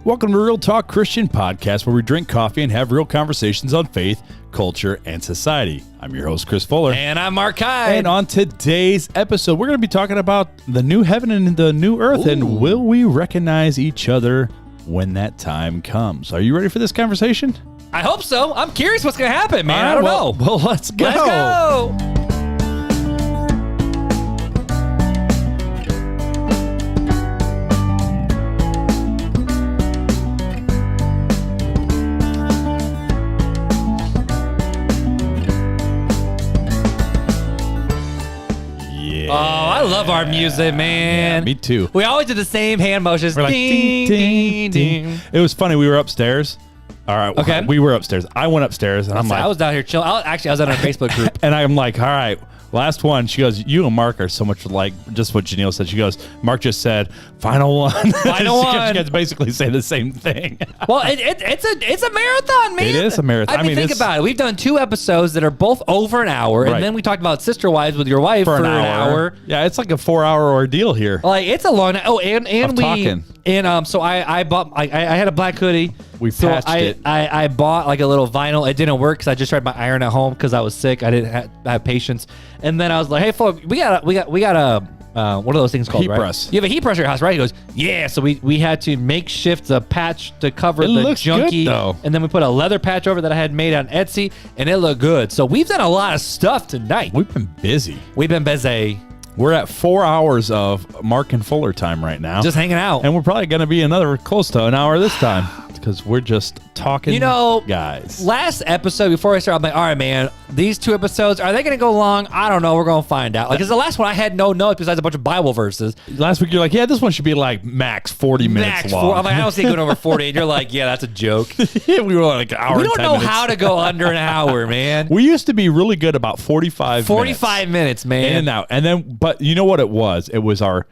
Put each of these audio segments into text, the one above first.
Welcome to Real Talk Christian Podcast, where we drink coffee and have real conversations on faith, culture, and society. I'm your host, Chris Fuller. And I'm Marc Hyde. And on today's episode, we're going to be talking about the new heaven and the new earth, and will we recognize each other when that time comes? Are you ready for this conversation? I hope so. I'm curious what's going to happen, man. I don't know. Well, let's go. Let's go. Oh, I love our music, man. Yeah, me too. We always do the same hand motions. We're like, ding, ding, ding. It was funny. We were upstairs. All right. Okay. We were upstairs. I went upstairs, and I'm like, I was down here chilling. I was on our Facebook group. and I'm like, all right, last one. She goes, you and Marc are so much like just what Janelle said. She goes, Marc just said, final one. Final one. You guys basically say the same thing. Well, it's a marathon, man. It is a marathon. I mean, think about it. We've done 2 episodes that are both over an hour, Right. and then we talked about Sister Wives with your wife for an hour. Yeah, it's like a 4-hour ordeal here. Like, it's a long. Oh, and we talking. and so I bought. I had a black hoodie. We So patched it. I bought like a little vinyl. It didn't work because I just tried my iron at home because I was sick. I didn't have patience. And then I was like, "Hey, folks, we got a what are those things called? Heat right? press. You have a heat press at your house, right?" He goes, "Yeah." So we had to makeshift a patch to cover It the looks good, junky, though. and then we put a leather patch over that I had made on Etsy, and it looked good. So we've done a lot of stuff tonight. We've been busy. We've been busy, We're at 4 hours of Marc and Fuller time right now. just hanging out. And we're probably going to be another close to an hour this time because we're just talking, You know, guys. Last episode, before I started, I'm like, all right, man, these 2 episodes, are they going to go long? I don't know. We're going to find out. Like, because the last one, I had no notes besides a bunch of Bible verses. Last week, you're like, yeah, this one should be like max 40 minutes long. I'm like, I don't see it going over 40. And you're like, yeah, that's a joke. Yeah, we were like an hour We and don't 10 know minutes. how to go under an hour, man. We used to be really good about 45 minutes, man. in and out. And then, but you know what it was? It was our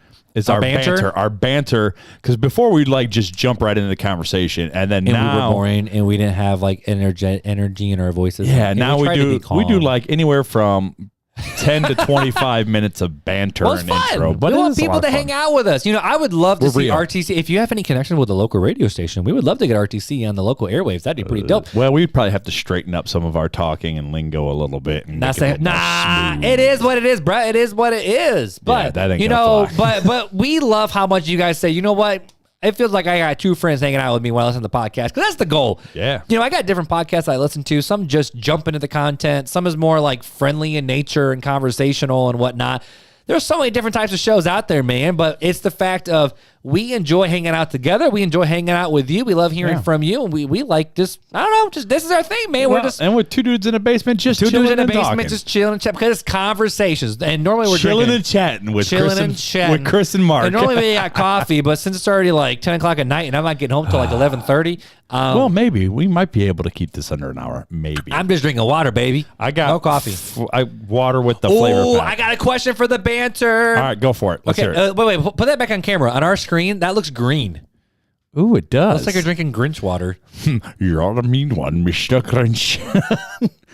banter? Our banter. Because before we'd like just jump right into the conversation. And then And now. we were boring, and we didn't have like energy in our voices. Yeah, And now we tried to be do calm. like anywhere from 10 to 25 minutes of banter Well, it's and fun. intro. But we it want is a people lot to of fun. hang out with us. You know, I would love to We're see real. RTC. If you have any connection with the local radio station, we would love to get RTC on the local airwaves. That'd be pretty dope. Well, we'd probably have to straighten up some of our talking and lingo a little bit. And Not make it a saying, little more nah, smooth. it is what it is, bruh. It is what it is. But that ain't you gonna know, fly. but we love how much you guys say, you know what? It feels like I got 2 friends hanging out with me when I listen to the podcast, because that's the goal. Yeah. You know, I got different podcasts I listen to. Some just jump into the content. Some is more like friendly in nature and conversational and whatnot. There's so many different types of shows out there, man. But it's the fact of we enjoy hanging out together. We enjoy hanging out with you. We love hearing Yeah. from you. And we like just, I don't know, just this is our thing, man. Well, We're just and with 2 dudes in a basement, just 2 chilling dudes in a and basement, talking. just chilling and chatting, because it's conversations. And normally we're chilling drinking, and chatting with chilling Chris and chatting. with Chris and Marc. And normally we got coffee, but since it's already like 10 o'clock at night and I'm not getting home till like 11:30, well, maybe we might be able to keep this under an hour. Maybe. I'm just drinking water, baby. I got no coffee. Water with the flavor Oh, pack. I got a question for the banter. All right, go for it. Let's Okay, hear it. wait, put that back on camera. On our screen, that looks green. Ooh, it does. Looks like you're drinking Grinch water. You're a mean one, Mr. Crunch.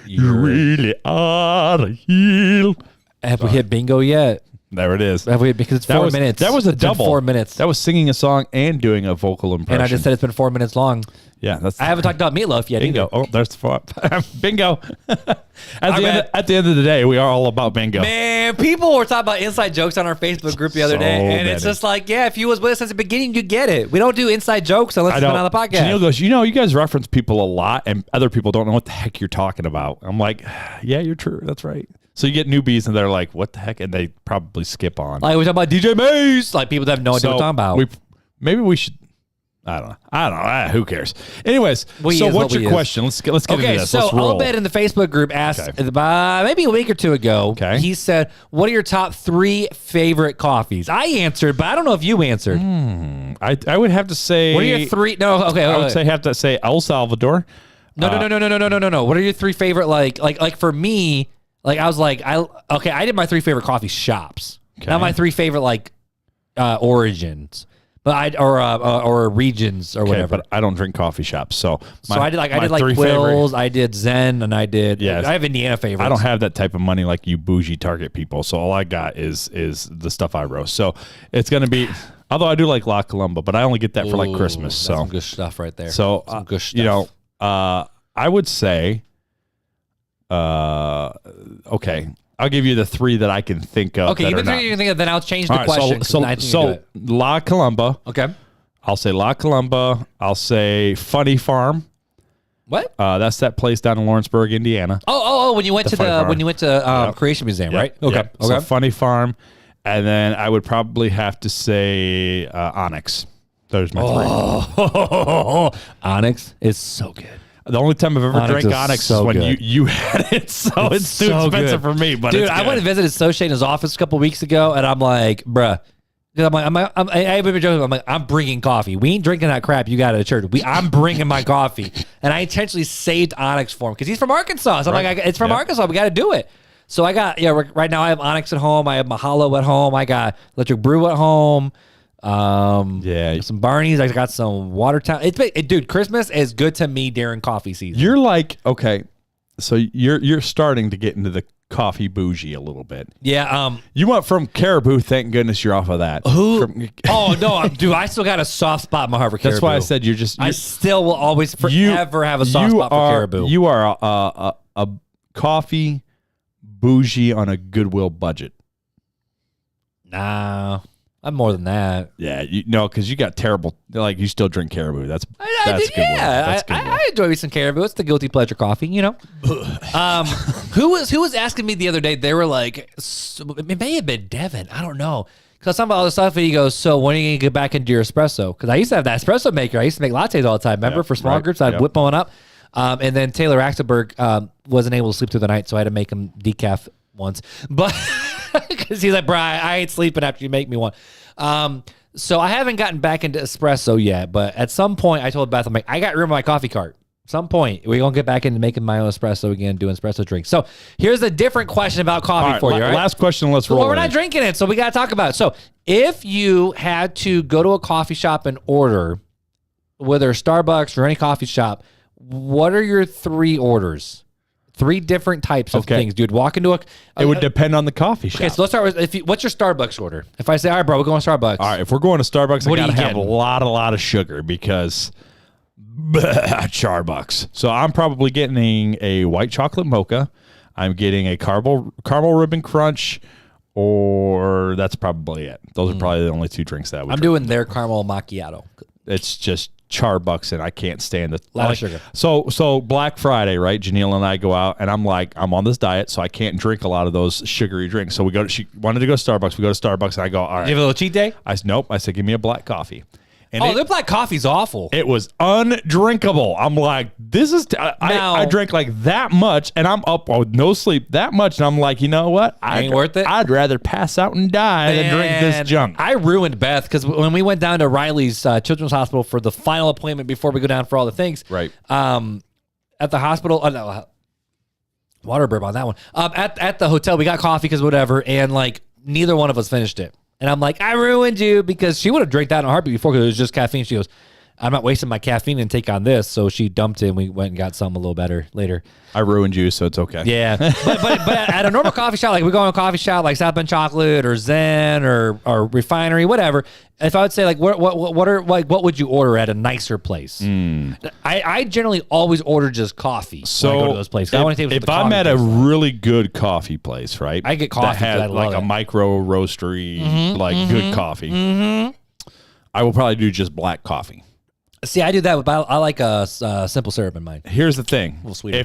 You really are a heel. Have we hit bingo yet? There it is. Have we? Because it's 4 minutes. That was a It's been double. 4 minutes. That was singing a song and doing a vocal impression. And I just said it's been 4 minutes long. yeah, that's I haven't talked about meatloaf yet. bingo. Either. Oh, there's 4. Bingo. At the end of the day, we are all about bingo. Man, people were talking about inside jokes on our Facebook group the other So day, and it's many. just like, yeah, if you was with us since the beginning, you get it. We don't do inside jokes unless it's been on the podcast. Janelle goes, you guys reference people a lot, and other people don't know what the heck you're talking about. I'm like, yeah, you're true. That's right. So you get newbies, and they're like, what the heck? And they probably skip on. Like we talk about DJ Mace, like people that have no idea what we're talking about. Maybe we should. I don't know. Who cares? Anyways, We so is what's what we your is. question? Let's get into Okay, this. so Let's roll. Obed in the Facebook group asked Okay. about maybe a week or 2 ago. Okay. He said, "What are your top 3 favorite coffees?" I answered, but I don't know if you answered. I would have to say. What are your 3? No, okay. I wait. would have to say El Salvador. No. What are your 3 favorite like for me? Like I was like I did my 3 favorite coffee shops. Okay. Not my 3 favorite origins, but or regions or whatever. But I don't drink coffee shops, so I did like 3 Quills, I did Zen, and I did. Yes. I have Indiana favorites. I don't have that type of money like you bougie Target people, so all I got is the stuff I roast. So it's gonna be Although I do like La Colomba, but I only get that for like Christmas. That's So some good stuff right there. So some good stuff. you know, I would say, okay, I'll give you the 3 that I can think of. Okay, even 3 you can think of. Then I'll change the question. So La Colomba. Okay. I'll say La Colomba. I'll say Funny Farm. What? That's that place down in Lawrenceburg, Indiana. Oh! When you went to Creation Museum, right? Okay. Yep. Okay. So Funny Farm, and then I would probably have to say Onyx. There's my 3. Onyx is so good. The only time I've ever drank Onyx is when you had it, so it's too expensive for me. But dude, I went and visited Associate in his office a couple weeks ago, and I'm like, bruh. I've been joking. I'm like, I'm bringing coffee. We ain't drinking that crap you got at the church. I'm bringing my coffee, and I intentionally saved Onyx for him because he's from Arkansas. So I'm like, it's from Arkansas. We got to do it. So I got right now I have Onyx at home. I have Mahalo at home. I got Electric Brew at home. Some Barney's. I got some Watertown. Dude, Christmas is good to me during coffee season. You're like, okay, so you're starting to get into the coffee bougie a little bit. Yeah. You went from Caribou. Thank goodness you're off of that. Oh no, dude! I still got a soft spot in my heart for Caribou. That's why I said I still will always forever have a soft spot for Caribou. You are a coffee bougie on a Goodwill budget. Nah. I'm more than that. Yeah, because you got terrible. Like you still drink Caribou. That's good. I enjoy me some Caribou. It's the guilty pleasure coffee, you know. Who was asking me the other day? They were like, it may have been Devin. I don't know. Because some of the stuff he goes, so when are you gonna get back into your espresso? Because I used to have that espresso maker. I used to make lattes all the time. Remember for small groups, I'd whip one up. And then Taylor Axelberg wasn't able to sleep through the night, so I had to make him decaf once. But because he's like, bro, I ain't sleeping after you make me one. So I haven't gotten back into espresso yet, but at some point I told Beth, I'm like, I got room in my coffee cart. Some point we're gonna get back into making my own espresso again, doing espresso drinks. So here's a different question about coffee for you. All right? Last question. Let's roll. Well, we're not drinking it, so we gotta talk about it. So if you had to go to a coffee shop and order, whether Starbucks or any coffee shop, what are your 3 orders? 3 different types of things, dude. Walk into it would depend on the coffee shop. Okay, so let's start with what's your Starbucks order? If I say, all right, bro, we're going to Starbucks. All right, if we're going to Starbucks, I gotta have a lot of sugar because Starbucks. So I'm probably getting a white chocolate mocha. I'm getting a caramel ribbon crunch, or that's probably it. Those are probably the only 2 drinks that I would drink. Doing their caramel macchiato. It's just Charbucks, and I can't stand it. A lot of sugar. So Black Friday, right? Janelle and I go out, and I'm like, I'm on this diet, so I can't drink a lot of those sugary drinks. So she wanted to go to Starbucks. We go to Starbucks, and I go, all right. You have a little cheat day? Nope. I said, give me a black coffee. And their black coffee's awful. It was undrinkable. I'm like, this is. I drank like that much, and I'm up with no sleep that much, and I'm like, you know what? Ain't worth it. I'd rather pass out and die than drink this junk. I ruined Beth because when we went down to Riley's Children's Hospital for the final appointment before we go down for all the things, right? At the hospital, water burp on that one. At the hotel, we got coffee because whatever, and like neither one of us finished it. And I'm like, I ruined you, because she would have drank that in a heartbeat before because it was just caffeine. She goes, I'm not wasting my caffeine intake on this. So she dumped it, and we went and got some a little better later. I ruined you, so it's okay. Yeah. but at a normal coffee shop, like we go to a coffee shop like South Bend Chocolate or Zen or Refinery, whatever. If I would say like what would you order at a nicer place? I generally always order just coffee. So when I go to those places. If I'm at a really good coffee place, right? I get coffee that has like a micro roastery, good coffee. I will probably do just black coffee. See, I do that, but I like a simple syrup in mine. Here's the thing: a little sweeter.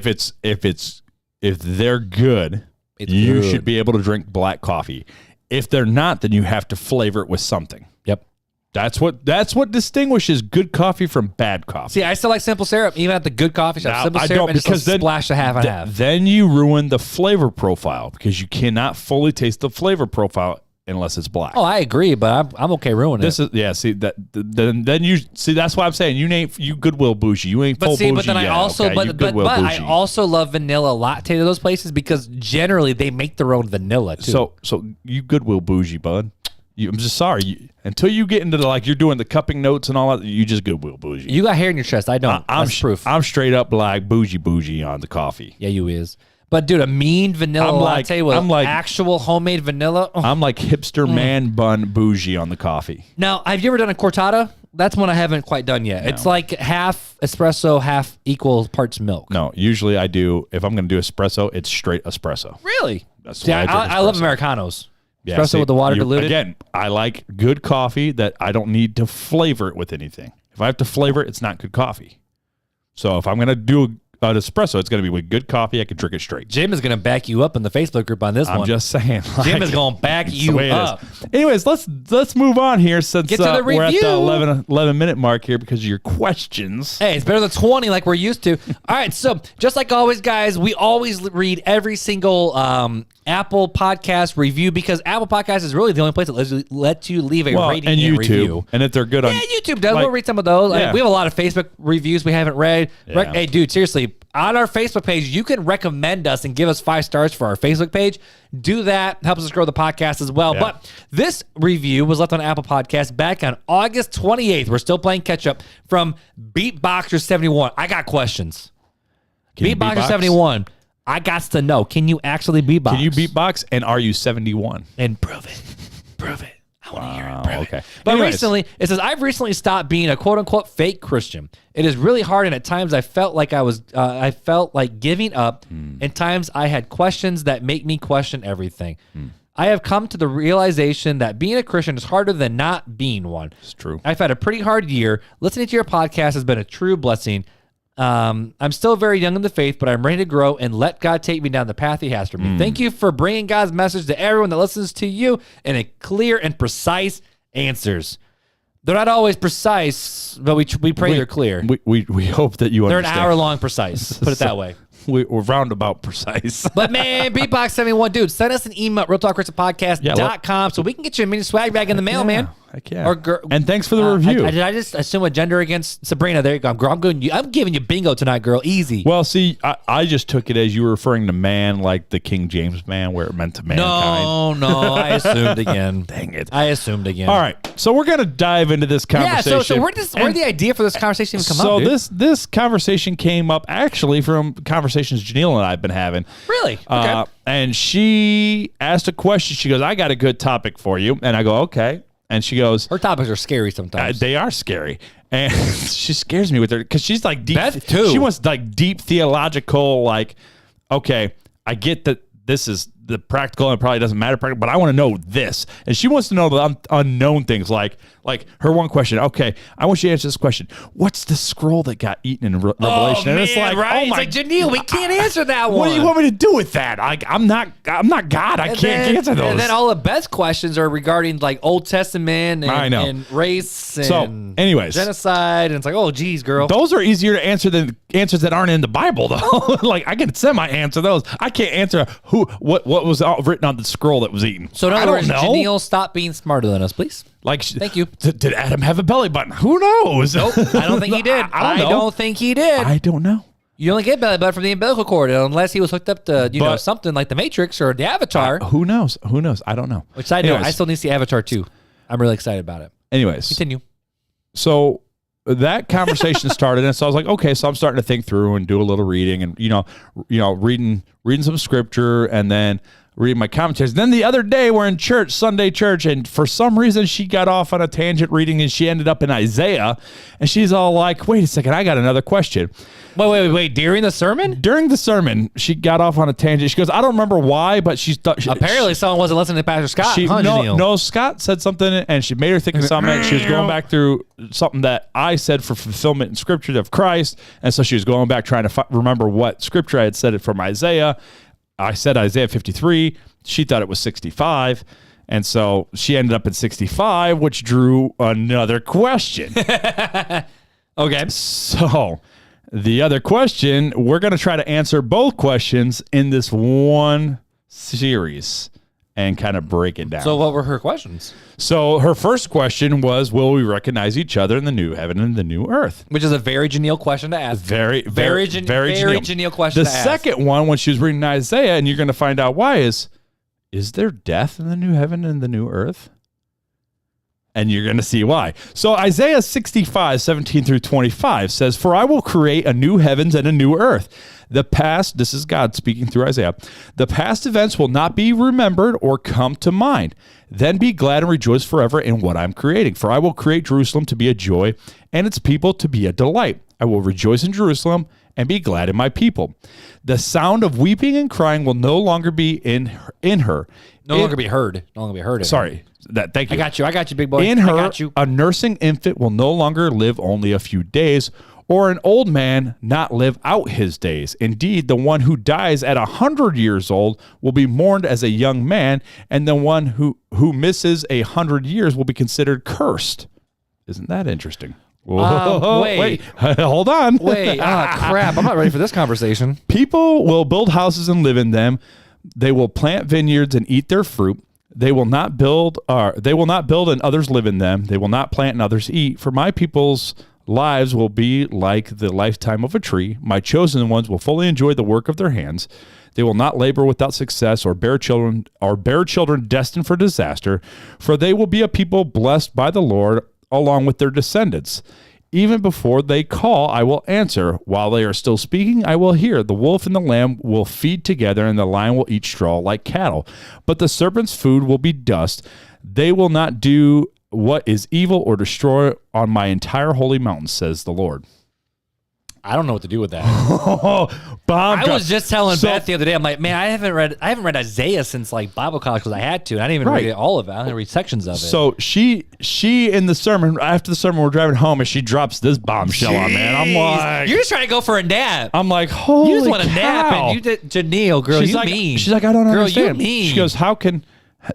if they're good, you should be able to drink black coffee. If they're not, then you have to flavor it with something. Yep, that's what distinguishes good coffee from bad coffee. See, I still like simple syrup, even at the good coffee shop. Simple syrup, and just a splash of half and half. Then you ruin the flavor profile because you cannot fully taste the flavor profile unless it's black. Oh, I agree, but I'm okay ruining it. See that then you see that's why I'm saying you Goodwill bougie. You ain't full bougie. But then I also I also love vanilla latte to those places because generally they make their own vanilla too. So you Goodwill bougie, bud. I'm just sorry. Until you get into you're doing the cupping notes and all that, you just Goodwill bougie. You got hair in your chest. I don't. That's proof. I'm straight up like bougie on the coffee. Yeah, you is. But dude, a mean vanilla latte with actual homemade vanilla. Oh. I'm like hipster man bun bougie on the coffee. Now, have you ever done a cortado? That's one I haven't quite done yet. No. It's like half espresso, half equal parts milk. No, usually I do. If I'm going to do espresso, it's straight espresso. Really? That's why I love Americanos. Yeah, espresso with the water diluted. Again, I like good coffee that I don't need to flavor it with anything. If I have to flavor it, it's not good coffee. So if I'm going to do an espresso, it's going to be with good coffee. I can drink it straight. Jim is going to back you up in the Facebook group on this one. I'm just saying. Jim is going to back you up. Anyways, let's move on here since we're at the 11-minute mark here because of your questions. Hey, it's better than 20 like we're used to. All right, so just like always, guys, we always read every single Apple Podcast review because Apple Podcast is really the only place that lets you leave a rating and YouTube, review. And if they're good on YouTube does. We'll read some of those. Yeah. We have a lot of Facebook reviews we haven't read. Yeah. Hey, dude, seriously. On our Facebook page, you can recommend us and give us 5 stars for our Facebook page. Do that. Helps us grow the podcast as well. Yeah. But this review was left on Apple Podcasts back on August 28th. We're still playing catch up from Beatboxer71. I got questions. Beatboxer71. I got to know. Can you actually beatbox? Can you beatbox? And are you 71? And prove it. Prove it. I want to hear it. Okay. But recently, it says, I've recently stopped being a quote-unquote fake Christian. It is really hard, and at times I felt like I felt like giving up. And times I had questions that make me question everything. I have come to the realization that being a Christian is harder than not being one. It's true. I've had a pretty hard year. Listening to your podcast has been a true blessing. I'm still very young in the faith, but I'm ready to grow and let God take me down the path he has for me. Thank you for bringing God's message to everyone that listens to you in a clear and precise answers. They're not always precise, but we pray they're clear. We hope that you understand. They're an hour long precise. Put it that way. We're roundabout precise. But man, Beatbox71, dude, send us an email at realtalkchristopodcast.com so we can get you a mini swag bag in the mail, man. Heck yeah. And thanks for the review. Did I just assume a gender against Sabrina? There you go. I'm giving you bingo tonight, girl. Easy. Well, see, I just took it as you were referring to man like the King James man, where it meant to mankind. No, I assumed again. Dang it. I assumed again. All right. So we're going to dive into this conversation. Yeah, so where did the idea for this conversation even come up, dude? So this conversation came up actually from conversations Janelle and I have been having. Really? Okay. And she asked a question. She goes, I got a good topic for you. And I go, okay. And she goes, her topics are scary sometimes. They are scary. And she scares me with her because she's like deep. Beth too. She wants like deep theological, like, okay, I get that this is the practical and it probably doesn't matter, but I want to know this. And she wants to know the unknown things like her one question. Okay, I want you to answer this question. What's the scroll that got eaten in Revelation? And it's like, right? It's like, Janelle, we can't answer that one. What do you want me to do with that? Like, I'm not God. I can't answer those. And then all of Beth's questions are regarding like Old Testament and race and genocide. And it's like, oh, geez, girl. Those are easier to answer than answers that aren't in the Bible, though. Like, I can semi-answer those. I can't answer what was written on the scroll that was eaten. So in other words, Janelle, stop being smarter than us, please. Like, thank you. Did Adam have a belly button? Who knows? Nope, I don't think he did. I don't think he did. I don't know. You only get belly button from the umbilical cord unless he was hooked up to something like the Matrix or the Avatar. Who knows? I don't know. Which I know. I still need to see Avatar 2. I'm really excited about it. Anyways, continue. So that conversation started, and so I was like, okay, so I'm starting to think through and do a little reading, and reading some scripture, and then reading my commentaries. Then the other day we're in church, Sunday church, and for some reason she got off on a tangent reading, and she ended up in Isaiah, and she's all like, wait a second, I got another question. Wait. During the sermon? During the sermon, she got off on a tangent. She goes, I don't remember why, but she thought... Apparently someone wasn't listening to Pastor Scott. No, Scott said something, and she made her think of something. She was going back through something that I said for fulfillment in Scripture of Christ, and so she was going back trying to remember what Scripture I had said it from Isaiah. I said Isaiah 53. She thought it was 65. And so she ended up at 65, which drew another question. Okay. So the other question, we're going to try to answer both questions in this one series and kind of break it down. So what were her questions? So her first question was, will we recognize each other in the new heaven and the new earth? Which is a very Janelle question to ask. Very Janelle question to ask. The second one, when she was reading Isaiah, and you're going to find out why, is there death in the new heaven and the new earth? And you're going to see why. So Isaiah 65, 17 through 25 says, "For I will create a new heavens and a new earth. The past," this is God speaking through Isaiah, "the past events will not be remembered or come to mind. Then be glad and rejoice forever in what I'm creating. For I will create Jerusalem to be a joy and its people to be a delight. I will rejoice in Jerusalem and be glad in my people. The sound of weeping and crying will no longer be in her." No longer be heard. No longer be heard. Sorry. Thank you. I got you, big boy. In her, I got you. a nursing infant will no longer live only a few days, or an old man not live out his days. Indeed, the one who dies at 100 years old will be mourned as a young man, and the one who misses 100 years will be considered cursed. Isn't that interesting? Wait. Hold on. Wait, crap. I'm not ready for this conversation. People will build houses and live in them. They will plant vineyards and eat their fruit. They will not build and others live in them. They will not plant and others eat. For my people's lives will be like the lifetime of a tree. My chosen ones will fully enjoy the work of their hands. They will not labor without success or bear children destined for disaster. For they will be a people blessed by the Lord along with their descendants. Even before they call, I will answer. While they are still speaking, I will hear. The wolf and the lamb will feed together, and the lion will eat straw like cattle. But the serpent's food will be dust. They will not do what is evil or destroy on my entire holy mountain, says the Lord. I don't know what to do with that. Bob, I was just telling Beth the other day. I'm like, man, I haven't read Isaiah since like Bible college because I had to. I didn't even read all of it. I only read sections of it. So she in the sermon, after the sermon, we're driving home, and she drops this bombshell on me, and I'm like, you're just trying to go for a nap. I'm like, holy, you just want cow. a nap, and you did, Janelle, girl. She's you like, mean? She's like, I don't understand. Girl, you mean? She goes, how can?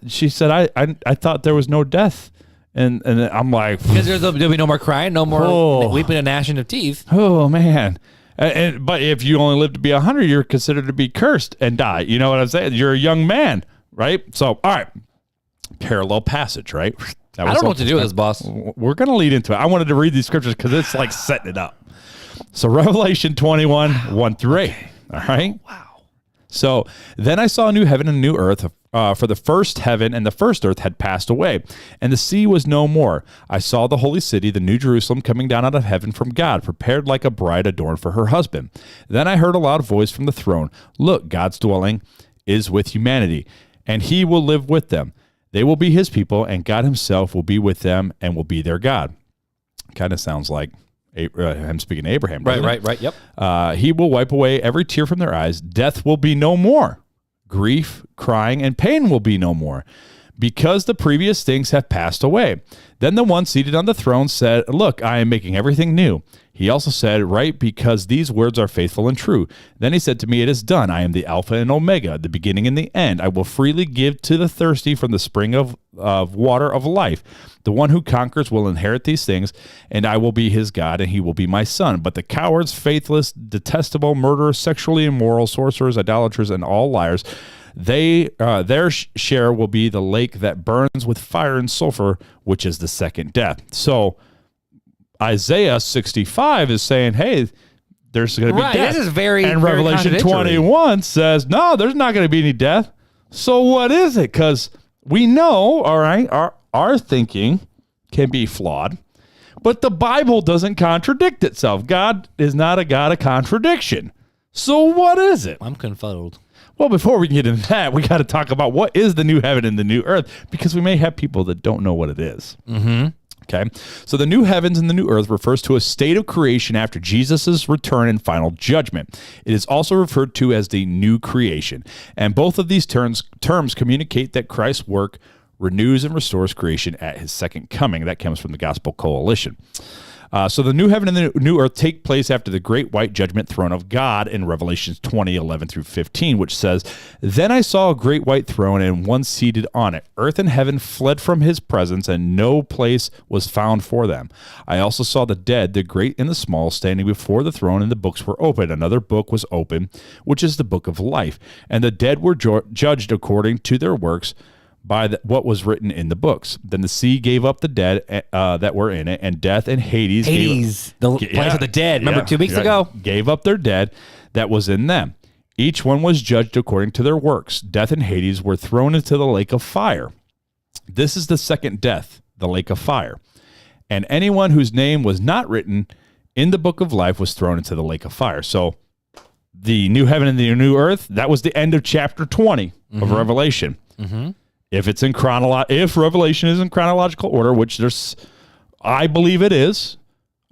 She said, I thought there was no death. And I'm like, because there'll be no more crying, no more weeping and gnashing of teeth. Oh man! But if you only live to be 100, you're considered to be cursed and die. You know what I'm saying? You're a young man, right? So, all right, parallel passage, right? I don't know what to do with this, boss. We're gonna lead into it. I wanted to read these scriptures because it's like setting it up. So, Revelation 21, 1 through 8. All right. Wow. So then I saw a new heaven and a new earth, for the first heaven and the first earth had passed away, and the sea was no more. I saw the holy city, the new Jerusalem, coming down out of heaven from God, prepared like a bride adorned for her husband. Then I heard a loud voice from the throne, "Look, God's dwelling is with humanity, and he will live with them. They will be his people, and God himself will be with them and will be their God." Kind of sounds like him speaking to Abraham. Right. Yep. He will wipe away every tear from their eyes. Death will be no more. Grief, crying, and pain will be no more, because the previous things have passed away. Then the one seated on the throne said, "Look, I am making everything new." He also said, "Write, because these words are faithful and true." Then he said to me, "It is done. I am the Alpha and Omega, the beginning and the end. I will freely give to the thirsty from the spring of water of life. The one who conquers will inherit these things, and I will be his God, and he will be my son. But the cowards, faithless, detestable, murderers, sexually immoral, sorcerers, idolaters, and all liars, their share will be the lake that burns with fire and sulfur, which is the second death." So Isaiah 65 is saying, hey, there's going to be death. This is very, and very Revelation 21 says, no, there's not going to be any death. So what is it? Because we know, all right, our thinking can be flawed, but the Bible doesn't contradict itself. God is not a God of contradiction. So what is it? I'm confuddled. Well, before we get into that, we got to talk about what is the new heaven and the new earth, because we may have people that don't know what it is. Mm-hmm. Okay, so the new heavens and the new earth refers to a state of creation after Jesus' return and final judgment. It is also referred to as the new creation, and both of these terms communicate that Christ's work renews and restores creation at his second coming. That comes from the Gospel Coalition. So the new heaven and the new earth take place after the great white judgment throne of God in Revelation 20, 11 through 15, which says, "Then I saw a great white throne and one seated on it. Earth and heaven fled from his presence, and no place was found for them. I also saw the dead, the great and the small, standing before the throne, and the books were opened. Another book was opened, which is the book of life. And the dead were judged according to their works, by what was written in the books. Then the sea gave up the dead that were in it, and death and Hades the place of the dead. Remember 2 weeks ago? Gave up their dead that was in them. Each one was judged according to their works. Death and Hades were thrown into the lake of fire. This is the second death, the lake of fire. And anyone whose name was not written in the book of life was thrown into the lake of fire. So the new heaven and the new earth, that was the end of chapter 20 of Revelation. If it's in if Revelation is in chronological order, which I believe it is.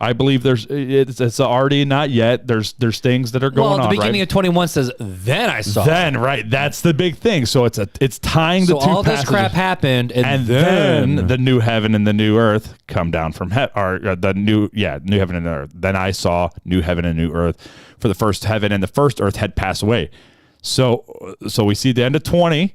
I believe it's already not yet. There's things that are going on. Well, the beginning right? of 21 says, "Then I saw." Then, right? That's the big thing. So it's tying the two all passages. this crap happened, and then the new heaven and the new earth come down from the new heaven and earth. Then I saw new heaven and new earth, for the first heaven and the first earth had passed away. So we see the end of 20.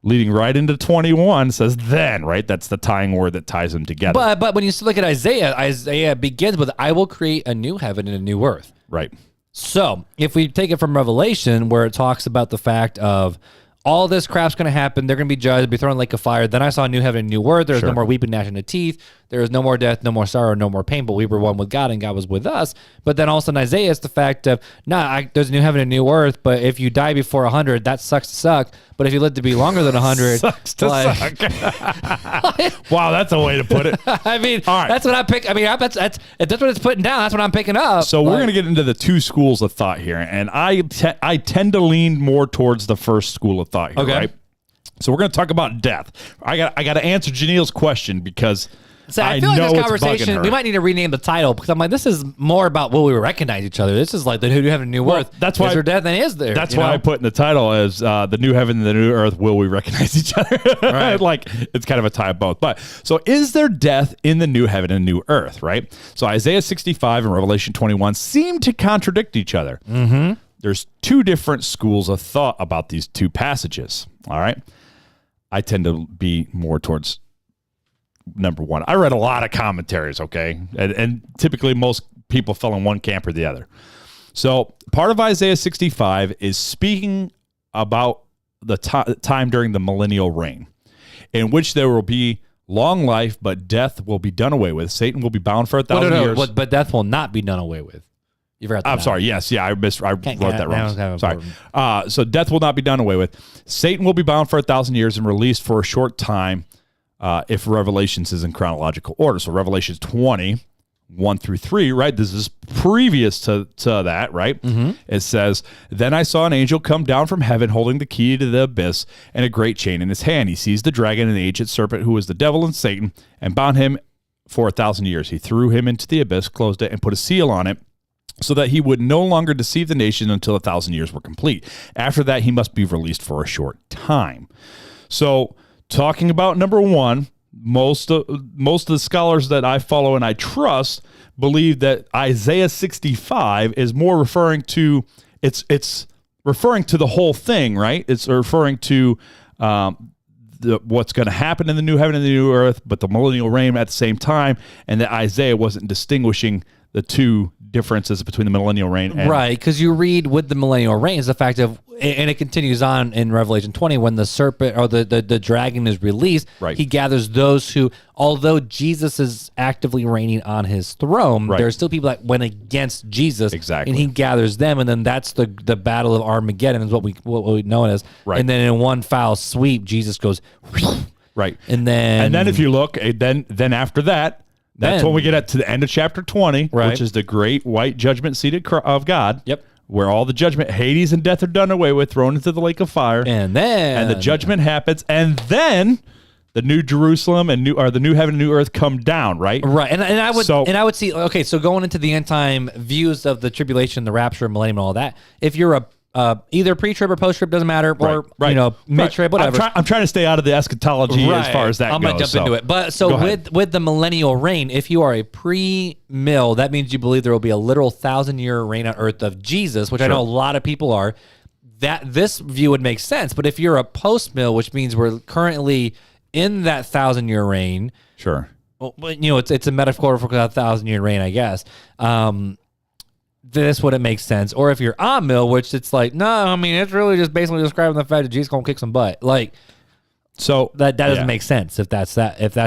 Leading right into 21 says then, right? That's the tying word that ties them together. But when you look at Isaiah begins with, "I will create a new heaven and a new earth." Right. So if we take it from Revelation, where it talks about the fact of all this crap's going to happen, they're going to be judged, be thrown in the lake of fire. Then I saw a new heaven and new earth. There's no more weeping, gnashing of teeth. There is no more death, no more sorrow, no more pain. But we were one with God, and God was with us. But then also in Isaiah, it's the fact of, there's a new heaven and new earth. But if you die before 100, that sucks to suck. But if you live to be longer than 100, sucks to suck. Wow, that's a way to put it. I mean, all right. That's what I pick. I mean, that's what it's putting down. That's what I'm picking up. So we're going to get into the two schools of thought here, and I tend to lean more towards the first school of thought here, right? So we're going to talk about death. I got to answer Janelle's question because I feel like this conversation, we might need to rename the title, because I'm like, this is more about will we recognize each other. This is like the who do have a new earth. That's why is there death and is there? That's why I put in the title as the new heaven and the new earth. Will we recognize each other? Right. Like it's kind of a tie of both. But so is there death in the new heaven and new earth? Right. So Isaiah 65 and Revelation 21 seem to contradict each other. There's two different schools of thought about these two passages. All right. I tend to be more towards number one. I read a lot of commentaries, okay? And typically most people fell in one camp or the other. So part of Isaiah 65 is speaking about the time during the millennial reign, in which there will be long life, but death will be done away with. Satan will be bound for 1,000 years. But death will not be done away with. You forgot that. I'm sorry. Yes. Yeah. I wrote that wrong. Sorry. So death will not be done away with. Satan will be bound for 1,000 years and released for a short time if Revelations is in chronological order. So Revelations 20, 1 through 3, right? This is previous to that, right? It says, "Then I saw an angel come down from heaven holding the key to the abyss and a great chain in his hand. He seized the dragon and the ancient serpent who is the devil and Satan and bound him for 1,000 years. He threw him into the abyss, closed it, and put a seal on it, so that he would no longer deceive the nation until 1,000 years were complete. After that, he must be released for a short time." So talking about number one, most of the scholars that I follow and I trust believe that Isaiah 65 is more referring to, it's referring to the whole thing, right? It's referring to what's going to happen in the new heaven and the new earth, but the millennial reign at the same time, and that Isaiah wasn't distinguishing the two differences between the millennial reign and right, because you read with the millennial reign is the fact of, and it continues on in Revelation 20 when the serpent or the dragon is released. Right. He gathers those who, although Jesus is actively reigning on his throne, right, there's still people that went against Jesus. Exactly. And he gathers them, and then that's the battle of Armageddon is what we know it as. Right. And then in one foul sweep, Jesus goes right. And then if you look, then after that, that's when we get to the end of chapter 20, right, which is the great white judgment seat of God. Yep. Where all the judgment, Hades and death are done away with, thrown into the lake of fire. And the judgment happens. And then the new Jerusalem and the new heaven and new earth come down, right? Right. And I would see, okay, so going into the end time views of the tribulation, the rapture, millennium, and all that, if you're either pre-trib or post-trib, doesn't matter, or mid-trib, whatever. I'm trying to stay out of the eschatology as far as that goes. I'm going to jump into it. But so with the millennial reign, if you are a pre-mill, that means you believe there will be a literal 1,000-year reign on earth of Jesus, which I know a lot of people are. That this view would make sense. But if you're a post-mill, which means we're currently in that 1,000-year reign. Sure. Well, it's a metaphor for a 1,000-year reign, I guess. This wouldn't make sense. Or if you're on mill, which it's like, no, I mean, it's really just basically describing the fact that Jesus gonna kick some butt. Like, so that doesn't make sense if that's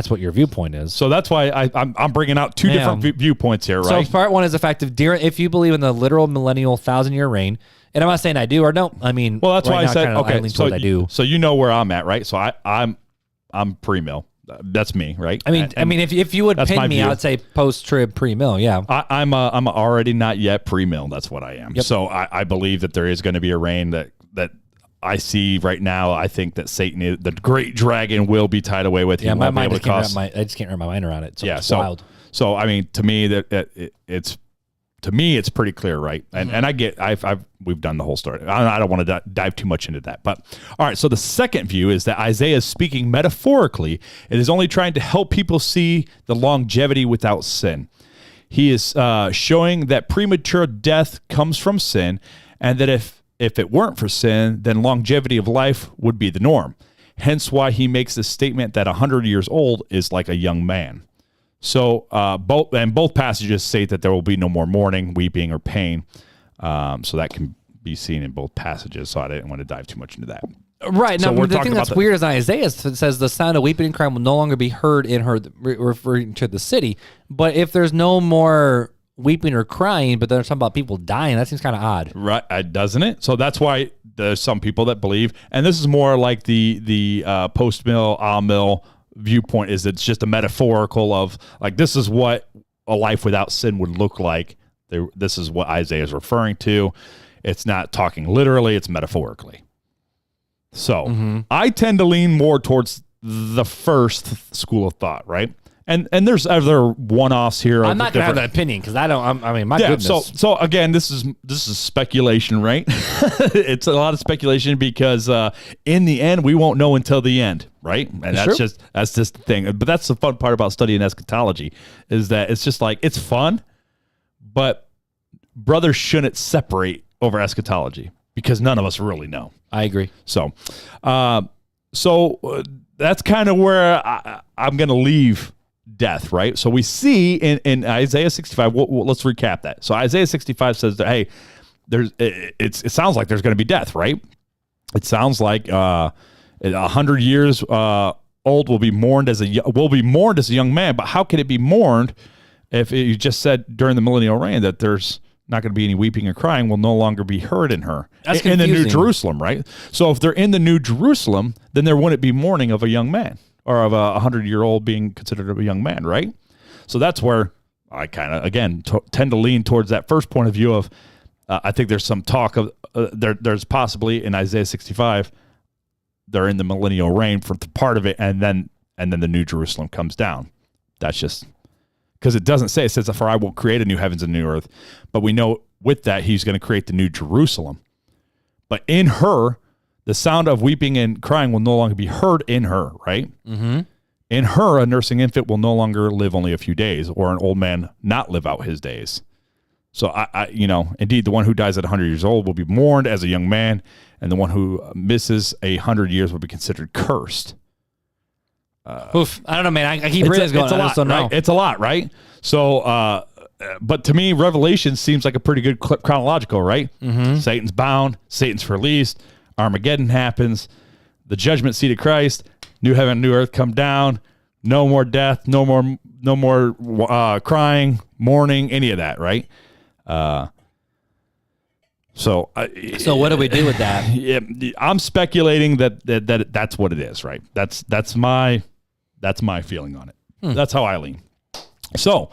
what your viewpoint is. So that's why I'm bringing out two different viewpoints here, right? So part one is the fact of if you believe in the literal millennial 1,000-year reign, and I'm not saying I do or don't. I mean, well, that's why I said I lean towards I do. So you know where I'm at, right? So I'm pre-mill. That's me, right? I mean, if you would pin me, view. I would say post-trib, pre-mill, yeah. I'm already not yet pre-mill. That's what I am. Yep. So I believe that there is going to be a reign that I see right now. I think that Satan, the great dragon, will be tied away with. Yeah, my mind I just can't wrap my mind around it. So it's wild. So I mean, to me it's pretty clear, right? And I get we've done the whole story. I don't want to dive too much into that. But all right, so the second view is that Isaiah is speaking metaphorically. It is only trying to help people see the longevity without sin. He is showing that premature death comes from sin, and that if it weren't for sin, then longevity of life would be the norm. Hence why he makes the statement that 100 years old is like a young man. So both passages state that there will be no more mourning, weeping, or pain. So that can be seen in both passages. So I didn't want to dive too much into that. Right. Now, the thing that's weird is in Isaiah, it says the sound of weeping and crying will no longer be heard in her, referring to the city. But if there's no more weeping or crying, but there's something about people dying, that seems kind of odd. Right. Doesn't it? So that's why there's some people that believe, and this is more like the post-mill, mill viewpoint, is it's just a metaphorical of like, this is what a life without sin would look like. This is what Isaiah is referring to. It's not talking literally, it's metaphorically. So I tend to lean more towards the first school of thought, right? And there's other one-offs here. I'm not gonna have that opinion because I don't. I mean, my goodness. So again, this is speculation, right? It's a lot of speculation because in the end, we won't know until the end, right? And that's just the thing. But that's the fun part about studying eschatology, is that it's just like, it's fun, but brothers shouldn't separate over eschatology because none of us really know. I agree. So that's kind of where I'm going to leave death, right? So we see in Isaiah 65, let's recap that. So Isaiah 65 says that, hey, it sounds like there's going to be death, right? It sounds like 100 years old will be mourned as a young man. But how can it be mourned if you just said during the millennial reign that there's not going to be any weeping or crying, will no longer be heard in her? That's in the New Jerusalem, right? So if they're in the New Jerusalem, then there wouldn't be mourning of a young man, or of a 100-year-old being considered a young man, right? So that's where I kind of, again, tend to lean towards that first point of view of, I think there's some talk of, there's possibly in Isaiah 65, they're in the millennial reign for part of it, and then the New Jerusalem comes down. That's just, because it doesn't say, it says, for I will create a new heavens and new earth. But we know with that, he's going to create the New Jerusalem. But in her, the sound of weeping and crying will no longer be heard in her, right? Mm-hmm. In her, a nursing infant will no longer live only a few days, or an old man not live out his days. So, indeed, the one who dies at 100 years old will be mourned as a young man, and the one who misses 100 years will be considered cursed. Oof. I don't know, man. I keep reading this going, I just don't know. Right? It's a lot, right? So, but to me, Revelation seems like a pretty good chronological, right? Mm-hmm. Satan's bound, Satan's released, Armageddon happens, the judgment seat of Christ, new heaven, new earth come down, no more death, no more crying, mourning, any of that, right? So what do we do with that? Yeah, I'm speculating that that's what it is, right? That's my feeling on it. That's how I lean. So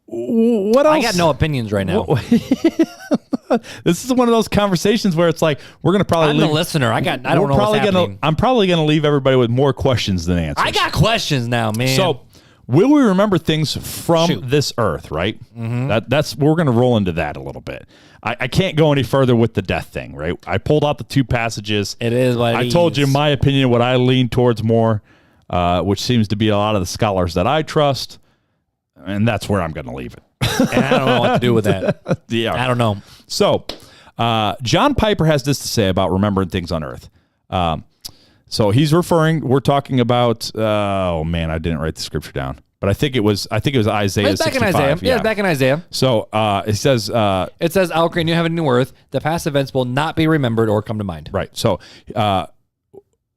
what else? I got no opinions right now. This is one of those conversations where it's like, we're going to probably I'm the listener. I don't know what's happening. I'm probably going to leave everybody with more questions than answers. I got questions now, man. So will we remember things from this earth, right? Mm-hmm. We're going to roll into that a little bit. I can't go any further with the death thing, right? I pulled out the two passages. It is what it is. I told you my opinion, what I lean towards more, which seems to be a lot of the scholars that I trust, and that's where I'm going to leave it. And I don't know what to do with that. Yeah. I don't know. So John Piper has this to say about remembering things on earth. So we're talking about, oh man, I didn't write the scripture down, but I think it was Isaiah. It's back in Isaiah. Yeah, it's back in Isaiah. So it says, I'll create new heaven and new earth. The past events will not be remembered or come to mind. Right. So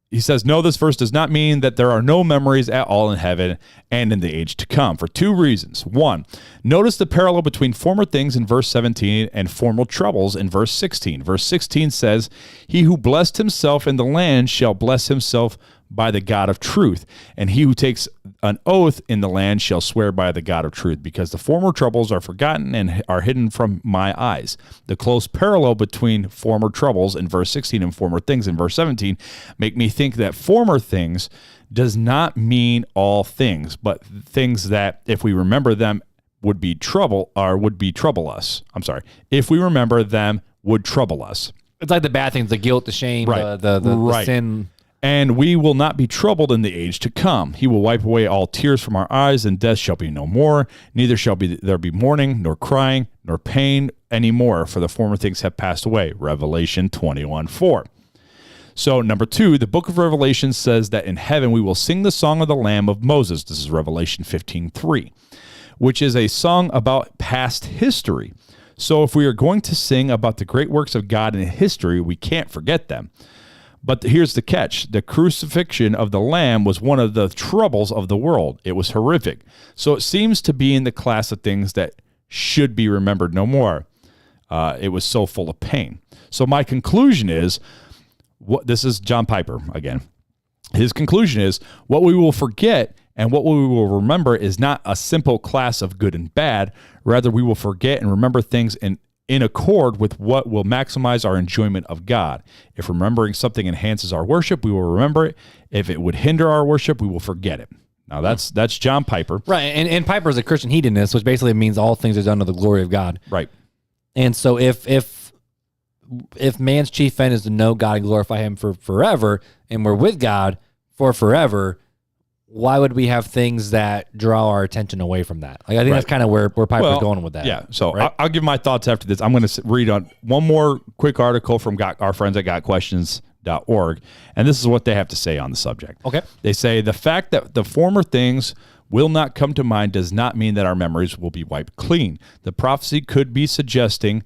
he says, no, this verse does not mean that there are no memories at all in heaven and in the age to come, for two reasons. One, notice the parallel between former things in verse 17 and former troubles in verse 16. Verse 16 says, he who blessed himself in the land shall bless himself by the God of truth. And he who takes an oath in the land shall swear by the God of truth, because the former troubles are forgotten and are hidden from my eyes. The close parallel between former troubles in verse 16 and former things in verse 17 make me think that former things does not mean all things, but things that, if we remember them, would trouble us. I'm sorry. If we remember them, would trouble us. It's like the bad things, the guilt, the shame, Right. the sin. And we will not be troubled in the age to come. He will wipe away all tears from our eyes, and death shall be no more. Neither shall there be mourning, nor crying, nor pain any more, for the former things have passed away. Revelation 21:4. So, number 2, the book of Revelation says that in heaven we will sing the song of the Lamb of Moses. This is Revelation 15:3, which is a song about past history. So if we are going to sing about the great works of God in history, we can't forget them. But here's the catch. The crucifixion of the Lamb was one of the troubles of the world. It was horrific. So it seems to be in the class of things that should be remembered no more. It was so full of pain. So my conclusion is, this is John Piper again. His conclusion is, what we will forget and what we will remember is not a simple class of good and bad. Rather, we will forget and remember things in accord with what will maximize our enjoyment of God. If remembering something enhances our worship, we will remember it. If it would hinder our worship, we will forget it. Now, that's John Piper. Right, and Piper is a Christian hedonist, which basically means all things are done to the glory of God. Right. And so if man's chief end is to know God and glorify him for forever, and we're with God for forever, why would we have things that draw our attention away from that? Like, I think that's kind of where Piper's going with that. Yeah. So right? I'll give my thoughts after this. I'm going to read on one more quick article from our friends at gotquestions.org, and this is what they have to say on the subject. Okay. They say the fact that the former things will not come to mind does not mean that our memories will be wiped clean. The prophecy could be suggesting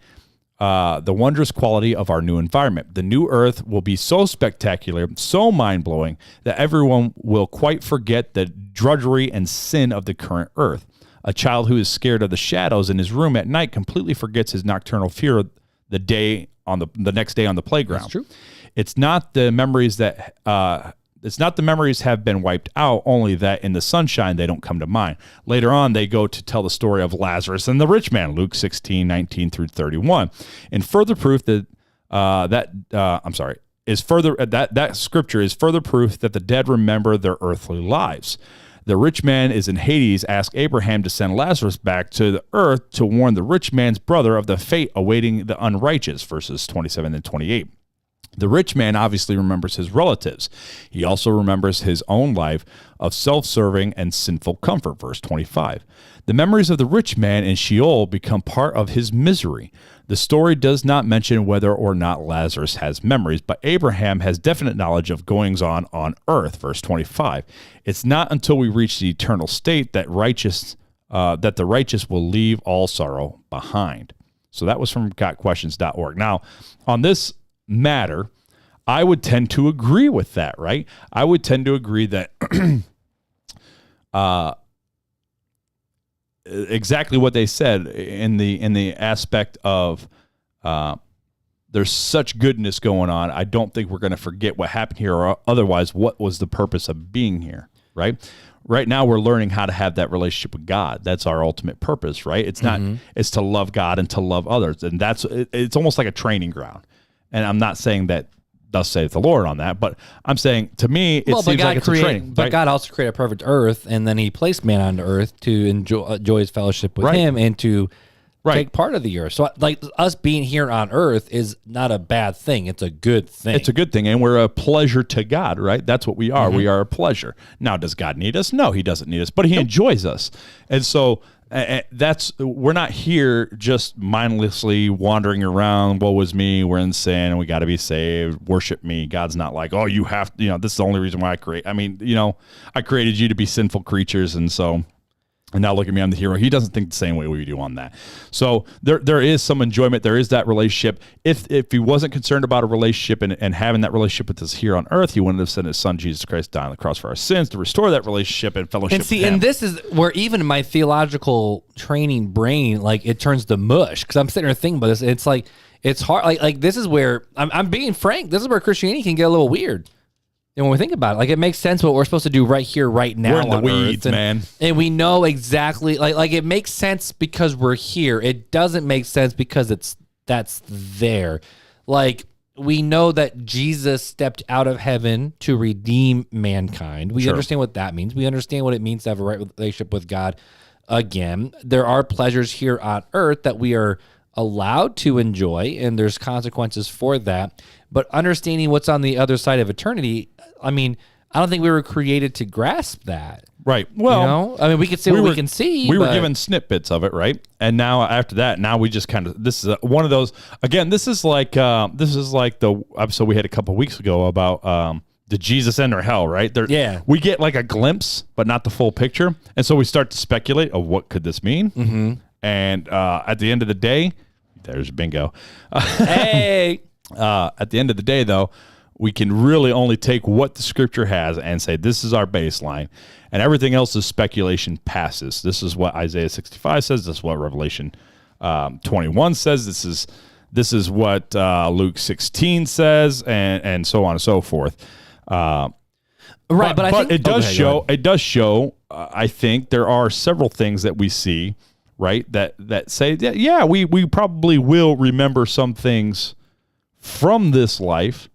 the wondrous quality of our new environment. The new earth will be so spectacular, so mind-blowing, that everyone will quite forget the drudgery and sin of the current earth. A child who is scared of the shadows in his room at night completely forgets his nocturnal fear the next day on the playground. That's true. It's not the memories that have been wiped out, only that in the sunshine they don't come to mind. Later on, they go to tell the story of Lazarus and the rich man, Luke 16:19 through 31. And further proof that that scripture is further proof that the dead remember their earthly lives. The rich man is in Hades, asked Abraham to send Lazarus back to the earth to warn the rich man's brother of the fate awaiting the unrighteous, verses 27 and 28. The rich man obviously remembers his relatives. He also remembers his own life of self-serving and sinful comfort, verse 25. The memories of the rich man in Sheol become part of his misery. The story does not mention whether or not Lazarus has memories, but Abraham has definite knowledge of goings-on earth, verse 25. It's not until we reach the eternal state that the righteous will leave all sorrow behind. So that was from gotquestions.org. Now, on this matter, I would tend to agree with that, right? I would tend to agree that exactly what they said in the aspect of there's such goodness going on. I don't think we're going to forget what happened here, or otherwise what was the purpose of being here, right? Right now we're learning how to have that relationship with God. That's our ultimate purpose, right? It's not it's to love God and to love others, and it's almost like a training ground. And I'm not saying that thus saith the Lord on that, but I'm saying, to me, it seems like it's a training. But God also created a perfect earth, and then he placed man on earth to enjoy his fellowship with him and to take part of the earth. So, like, us being here on earth is not a bad thing. It's a good thing. It's a good thing, and we're a pleasure to God, right? That's what we are. We are a pleasure. Now, does God need us? No, he doesn't need us, but he enjoys us. And so we're not here just mindlessly wandering around. Woe is me, we're in sin, and we got to be saved. Worship me. God's not like, oh, you have to, this is the only reason why I created you to be sinful creatures, and now look at me, I'm the hero. He doesn't think the same way we do on that. So there is some enjoyment. There is that relationship. If he wasn't concerned about a relationship and having that relationship with us here on earth, he wouldn't have sent his son Jesus Christ down on the cross for our sins to restore that relationship and fellowship with him. And this is where even my theological training brain, like, it turns to mush, because I'm sitting there thinking about this. It's like, it's hard. Like this is where I'm being frank. This is where Christianity can get a little weird. And when we think about it, like it makes sense what we're supposed to do right here, right now. We're in the on weeds, Earth, man. And we know exactly, like it makes sense because we're here. It doesn't make sense because that's there. Like we know that Jesus stepped out of heaven to redeem mankind. We understand what that means. We understand what it means to have a right relationship with God. Again, there are pleasures here on earth that we are allowed to enjoy, and there's consequences for that. But understanding what's on the other side of eternity, I mean, I don't think we were created to grasp that. Right. Well, you know? I mean, we can see what we can see. We were given snippets of it, right? And now after that, now we just kind of, this is one of those, again, this is like the episode we had a couple of weeks ago about the Jesus enter hell, right? We get like a glimpse, but not the full picture. And so we start to speculate of what could this mean? Mm-hmm. And at the end of the day, there's bingo. Hey! At the end of the day, though, we can really only take what the scripture has and say, this is our baseline. And everything else is speculation passes. This is what Isaiah 65 says. This is what Revelation 21 says. This is what Luke 16 says, and so on and so forth. Right, but I think it does show. It does show. I think there are several things that we see, right, that say that we probably will remember some things from this life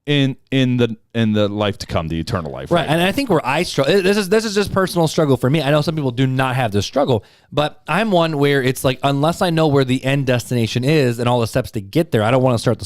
in the life to come, the eternal life. Right. And I think where I struggle, this is just personal struggle for me. I know some people do not have this struggle, but I'm one where it's like, unless I know where the end destination is and all the steps to get there, I don't want to start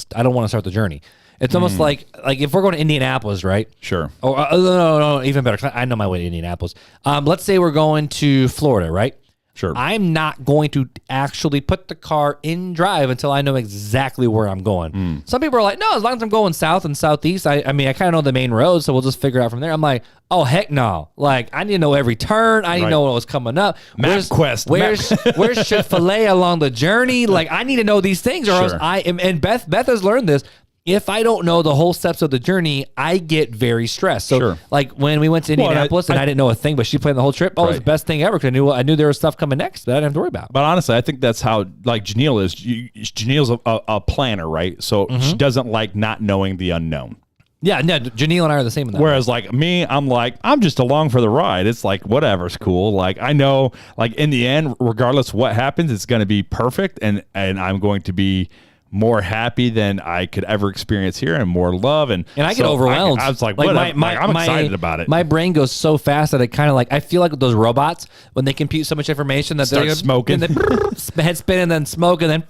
the journey. It's almost like if we're going to Indianapolis, right? Sure. Or no, even better. I know my way to Indianapolis. Let's say we're going to Florida, right? Sure. I'm not going to actually put the car in drive until I know exactly where I'm going. Some people are like, no, as long as I'm going south and southeast, I mean, I kind of know the main road, so we'll just figure it out from there. I'm like, oh, heck no. Like, I need to know every turn. I need to know what was coming up. Where's Chick-fil-A along the journey? Like, I need to know these things, or else I am. And Beth has learned this. If I don't know the whole steps of the journey, I get very stressed. So, like when we went to Indianapolis and I didn't know a thing, but she planned the whole trip. Oh, it was the best thing ever because I knew there was stuff coming next that I didn't have to worry about. But honestly, I think that's how like Janelle is. Janelle's a planner, right? So she doesn't like not knowing the unknown. Yeah, no, Janelle and I are the same in that. Whereas like me, I'm just along for the ride. It's like, whatever's cool. Like I know, like in the end, regardless what happens, it's going to be perfect, and I'm going to be more happy than I could ever experience here, and more love. And I get overwhelmed. I was like I'm excited about it. My brain goes so fast that it kind of like, I feel like those robots, when they compute so much information that start smoking, and then head spin, and then smoke, and then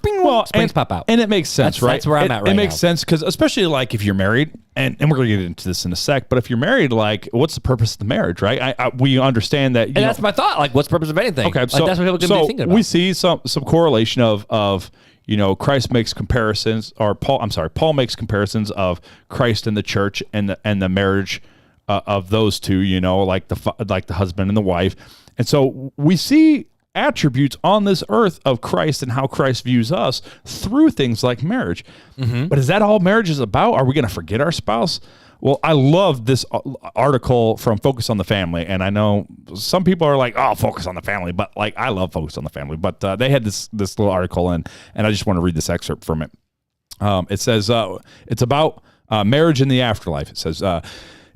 springs pop out. And it makes sense, right? That's where I'm at right now. It makes sense because especially like if you're married, and we're going to get into this in a sec, but if you're married, like what's the purpose of the marriage, right? We understand that. And that's my thought. Like, what's the purpose of anything? Okay, like, so that's what people can be thinking about. We see some correlation of Christ makes comparisons, or Paul makes comparisons of Christ and the church and the marriage of those two, like the husband and the wife. And so we see attributes on this earth of Christ and how Christ views us through things like marriage. Mm-hmm. But is that all marriage is about? Are we going to forget our spouse? Well, I love this article from Focus on the Family, and I know some people are like, "Oh, Focus on the Family," but like I love Focus on the Family. But they had this little article, and I just want to read this excerpt from it. It says it's about marriage in the afterlife. It says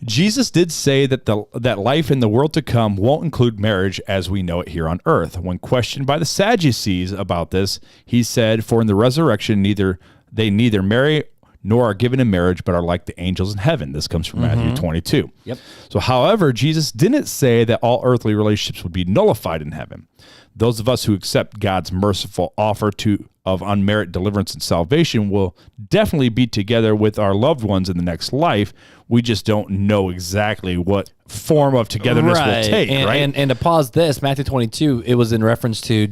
Jesus did say that that life in the world to come won't include marriage as we know it here on earth. When questioned by the Sadducees about this, he said, "For in the resurrection, they neither marry nor are given in marriage, but are like the angels in heaven." This comes from Matthew 22. Yep. So, however, Jesus didn't say that all earthly relationships would be nullified in heaven. Those of us who accept God's merciful offer of unmerited deliverance and salvation will definitely be together with our loved ones in the next life. We just don't know exactly what form of togetherness will take, right? And to pause this, Matthew 22, it was in reference to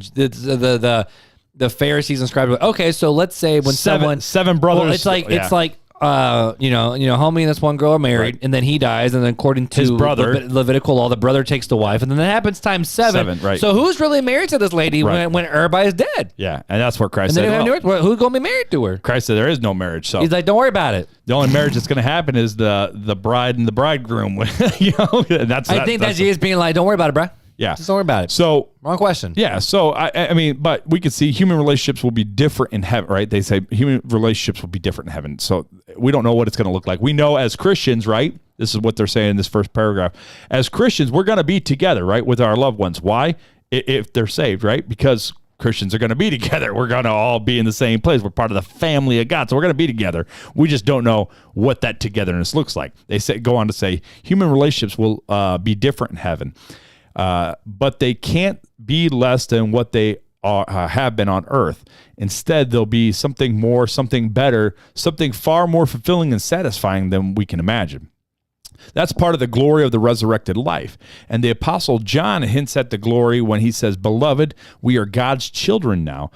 the Pharisees and scribes. Okay, so let's say when seven brothers, well, it's like homie and this one girl are married, and then he dies, and then according to his brother, Levitical law, the brother takes the wife, and then that happens times seven. Right. So who's really married to this lady when everybody's dead? Yeah, and that's what Christ said. Who's going to be married to her? Christ said there is no marriage. So he's like, don't worry about it. The only marriage that's going to happen is the bride and the bridegroom. I think that's Jesus being like, don't worry about it, bro. Yeah. Just don't worry about it. So wrong question. Yeah. So I mean, but we could see human relationships will be different in heaven, right? They say human relationships will be different in heaven. So we don't know what it's going to look like. We know as Christians, right? This is what they're saying in this first paragraph. As Christians, we're going to be together, right, with our loved ones. Why? If they're saved, right? Because Christians are going to be together. We're going to all be in the same place. We're part of the family of God. So we're going to be together. We just don't know what that togetherness looks like. They go on to say human relationships will be different in heaven, but they can't be less than what they have been on earth. Instead, there'll be something more, something better, something far more fulfilling and satisfying than we can imagine. That's part of the glory of the resurrected life. And the Apostle John hints at the glory when he says, "Beloved, we are God's children now,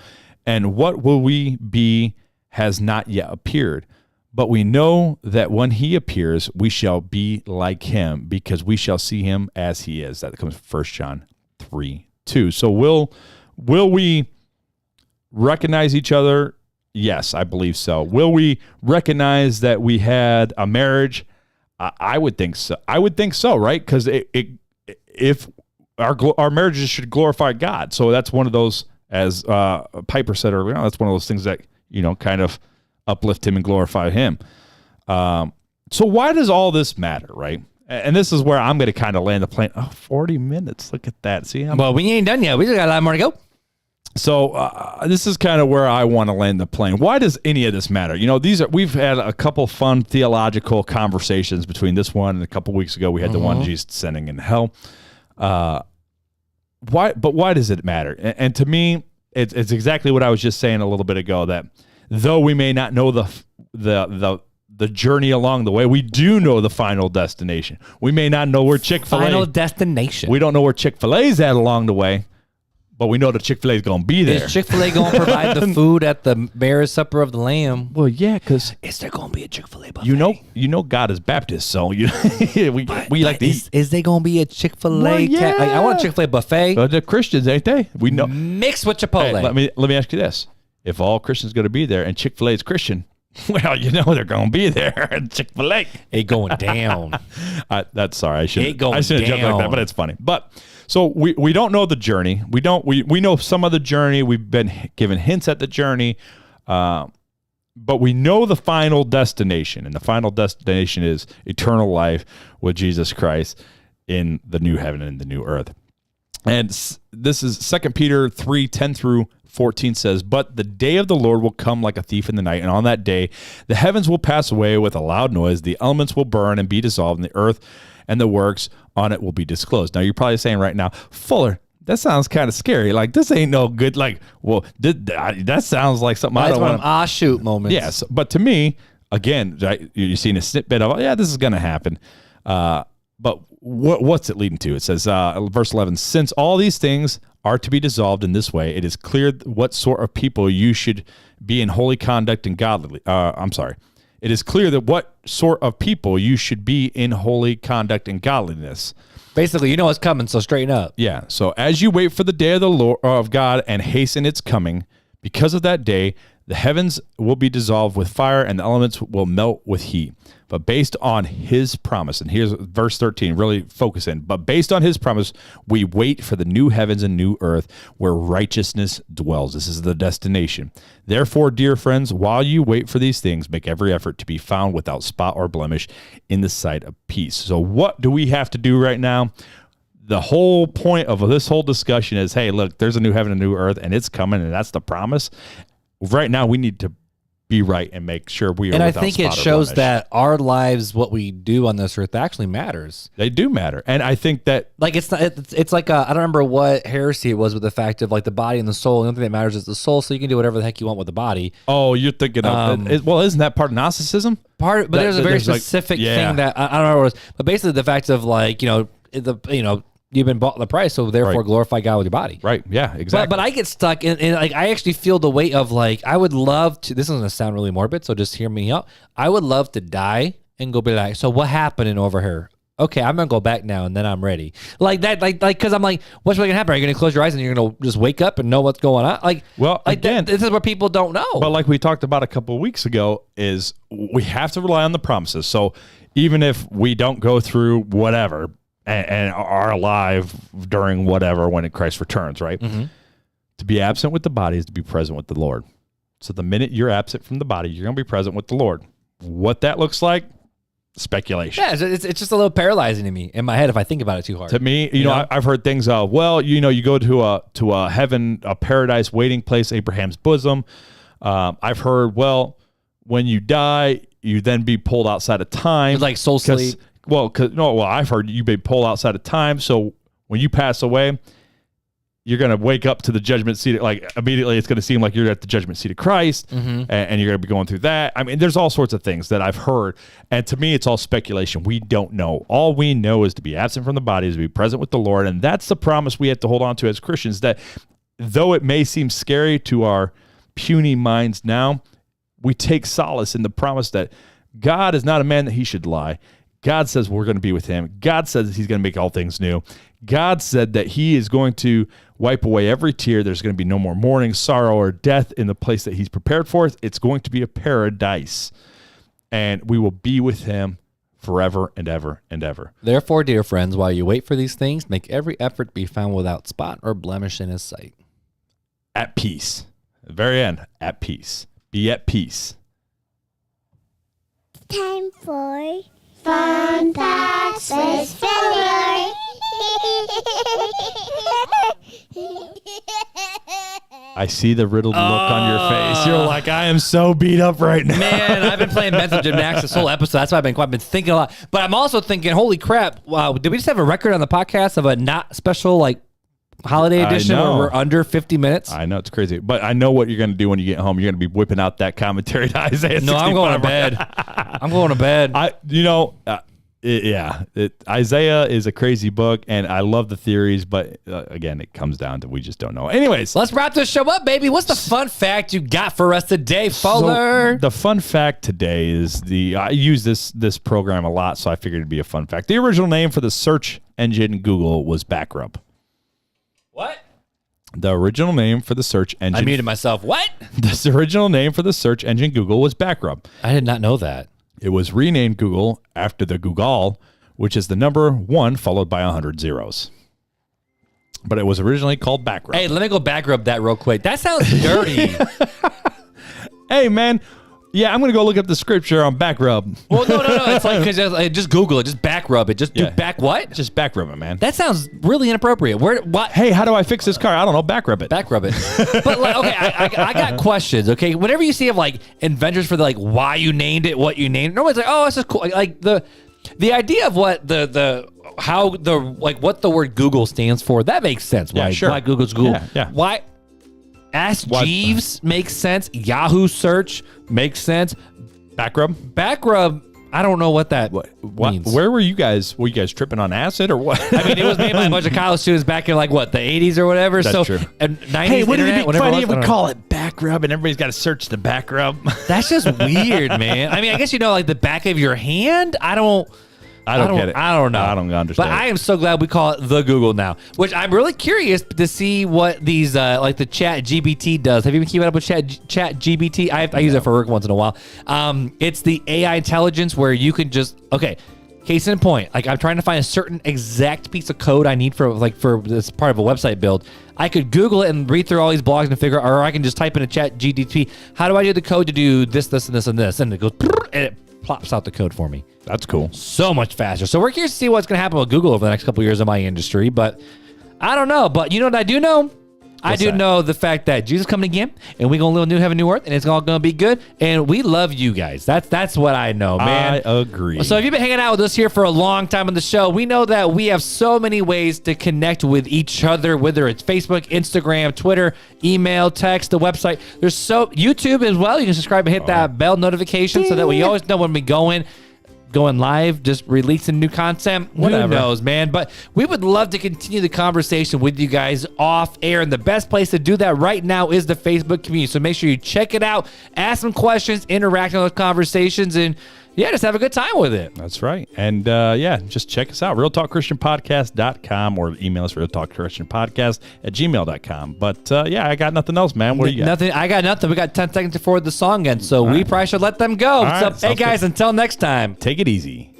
and what will we be has not yet appeared. But we know that when he appears, we shall be like him, because we shall see him as he is." That comes from 1 John 3:2. So will we recognize each other? Yes, I believe so. Will we recognize that we had a marriage? I would think so. I would think so, right? Because if our marriages should glorify God, so that's one of those, as Piper said earlier on, that's one of those things that kind of uplift him and glorify him. So why does all this matter, right? And this is where I'm going to kind of land the plane. 40 minutes. Look at that. See? Well, we ain't done yet. We still got a lot more to go. So this is kind of where I want to land the plane. Why does any of this matter? We've had a couple fun theological conversations between this one and a couple weeks ago. We had the one Jesus descending into hell. Why does it matter? And to me, it's exactly what I was just saying a little bit ago, that though we may not know the journey along the way, we do know the final destination. We may not know where Chick-fil-A. Final destination. We don't know where Chick-fil-A's at along the way. But we know the Chick-fil-A is going to be there. Is Chick-fil-A going to provide the food at the marriage supper of the Lamb? Well, yeah, because is there going to be a Chick-fil-A buffet? You know, God is Baptist, so we like to eat. Is there going to be a Chick-fil-A? Well, yeah. I want a Chick-fil-A buffet. But they're Christians, ain't they? We know. Mixed with Chipotle. Hey, let me ask you this: if all Christians going to be there and Chick-fil-A is Christian, well, they're going to be there. Chick-fil-A, it going down. That's sorry, I shouldn't joke like that, but it's funny. But. So we don't know the journey. We know some of the journey. We've been given hints at the journey, but we know the final destination, and the final destination is eternal life with Jesus Christ in the new heaven and the new earth. And this is 2 Peter 3:10 through 14 says, "But the day of the Lord will come like a thief in the night, and on that day the heavens will pass away with a loud noise, the elements will burn and be dissolved, and the earth and the works on it will be disclosed." Now, you're probably saying right now, Fuller, that sounds kind of scary. Like, this ain't no good. Like, well, that sounds like something I don't want to. Shoot moments. Yes. But to me, again, you've seen a snippet of, this is going to happen. But what's it leading to? It says, verse 11, "Since all these things are to be dissolved in this way, it is clear what sort of people you should be in holy conduct and godly." It is clear that what sort of people you should be in holy conduct and godliness. Basically, it's coming, so straighten up. Yeah. So as you wait for the day of the Lord of God and hasten its coming, because of that day, the heavens will be dissolved with fire and the elements will melt with heat. But based on his promise, and here's verse 13, really focus in. But based on his promise, we wait for the new heavens and new earth where righteousness dwells. This is the destination. Therefore, dear friends, while you wait for these things, make every effort to be found without spot or blemish in the sight of peace. So what do we have to do right now? The whole point of this whole discussion is, hey, look, there's a new heaven and a new earth, and it's coming, and that's the promise. Right now, we need to be right and make sure we are. And I think it shows that our lives, what we do on this earth, actually matters. They do matter, and I think that it's like I don't remember what heresy it was with the fact of like the body and the soul. The only thing that matters is the soul, so you can do whatever the heck you want with the body. Oh, you're thinking of isn't that part of Gnosticism? But there's a very specific thing that I don't know what it was, but basically the fact of like you've been bought the price, so therefore glorify God with your body. Right. Yeah, exactly. But I get stuck in like, I actually feel the weight of like, I would love to, this is going to sound really morbid, so just hear me out. I would love to die and go be like, so what happened over here? Okay, I'm going to go back now and then I'm ready. Like that, because I'm like, what's really going to happen? Are you going to close your eyes and you're going to just wake up and know what's going on? Again, this is what people don't know. But like we talked about a couple of weeks ago, is we have to rely on the promises. So even if we don't go through whatever, and are alive during whatever when Christ returns, right? Mm-hmm. To be absent with the body is to be present with the Lord. So the minute you're absent from the body, you're going to be present with the Lord. What that looks like, speculation. Yeah, it's just a little paralyzing to me in my head if I think about it too hard. To me, you know, I've heard things of, well, you know, you go to a heaven, a paradise waiting place, Abraham's bosom. I've heard, well, when you die, you then be pulled outside of time. It's like soul sleep. I've heard you be pulled outside of time. So when you pass away, you're going to wake up to the judgment seat. Like immediately it's going to seem like you're at the judgment seat of Christ, and you're going to be going through that. I mean, there's all sorts of things that I've heard. And to me, it's all speculation. We don't know. All we know is to be absent from the body, is to be present with the Lord. And that's the promise we have to hold on to as Christians, that though it may seem scary to our puny minds now, we take solace in the promise that God is not a man that he should lie. God says we're going to be with him. God says he's going to make all things new. God said that he is going to wipe away every tear. There's going to be no more mourning, sorrow, or death in the place that he's prepared for us. It's going to be a paradise, and we will be with him forever and ever and ever. Therefore, dear friends, while you wait for these things, make every effort to be found without spot or blemish in his sight. At peace. At the very end, at peace. Be at peace. Time for Fun Facts with Filler. I see the riddled look on your face. You're like, I am so beat up right now. Man, I've been playing mental gymnastics this whole episode. That's why I've been thinking a lot. But I'm also thinking, holy crap, wow, did we just have a record on the podcast of a not special, like, holiday edition where we're under 50 minutes? I know, it's crazy. But I know what you're going to do when you get home. You're going to be whipping out that commentary to Isaiah 65. No, I'm going to bed. I'm going to bed. Isaiah is a crazy book, and I love the theories, but again, it comes down to we just don't know. Anyways, let's wrap this show up, baby. What's the fun fact you got for us today, Fuller? So the fun fact today is I use this program a lot, so I figured it'd be a fun fact. The original name for the search engine Google was Backrub. What? The original name for the search engine. I muted myself. What? The original name for the search engine Google was Backrub. I did not know that. It was renamed Google after the Google, which is the number 1 followed by 100 zeros. But it was originally called Backrub. Hey, let me go backrub that real quick. That sounds dirty. Hey, man. Yeah, I'm going to go look up the scripture on Backrub. Well, no. It's like, because just Google it. Just backrub it. Just do back what? Just Backrub it, man. That sounds really inappropriate. What? Hey, how do I fix this car? I don't know. Backrub it. Backrub it. But like, okay, I got questions. Okay, whenever you see of like inventors for the like why you named it, what you named it, nobody's like, oh, this is cool. Like the idea of what what the word Google stands for, that makes sense. Why? Yeah, sure. Why Google's Google? Yeah. Why? Ask Jeeves makes sense. Yahoo search makes sense. Backrub, I don't know what that means. Where were you guys? Were you guys tripping on acid or what? I mean, it was made by a bunch of college students back in like what, the 80s or whatever. That's true. 90s, hey, wouldn't it be funny if we it call it Backrub and everybody's got to search the Backrub? That's just weird, man. I mean, I guess like the back of your hand. I don't get it. I don't know. I don't understand. But I am so glad we call it the Google now, which I'm really curious to see what these like the Chat GBT does. Have you been keeping up with Chat GBT? I use it for work once in a while. It's the AI intelligence where you can just case in point. Like I'm trying to find a certain exact piece of code I need for this part of a website build. I could Google it and read through all these blogs and figure, or I can just type in a Chat GBT. How do I do the code to do this, this, and this, and this? And it goes and it plops out the code for me. That's cool. So much faster. So we're curious to see what's going to happen with Google over the next couple of years in my industry, but I don't know. But you know what I do know? I do know the fact that Jesus coming again, and we're going to live in new heaven, new earth, and it's all going to be good. And we love you guys. That's what I know, man. I agree. So if you've been hanging out with us here for a long time on the show, we know that we have so many ways to connect with each other, whether it's Facebook, Instagram, Twitter, email, text, the website. There's YouTube as well. You can subscribe and hit that bell notification so that we always know when we going live, just releasing new content. Whatever. Who knows, man? But we would love to continue the conversation with you guys off air. And the best place to do that right now is the Facebook community. So make sure you check it out, ask some questions, interact on those conversations, and just have a good time with it. That's right. And just check us out, realtalkchristianpodcast.com, or email us realtalkchristianpodcast@gmail.com. But I got nothing else, man. What do you got? Nothing. I got nothing. We got 10 seconds to forward the song end, so we probably should let them go. Hey guys, until next time. Take it easy.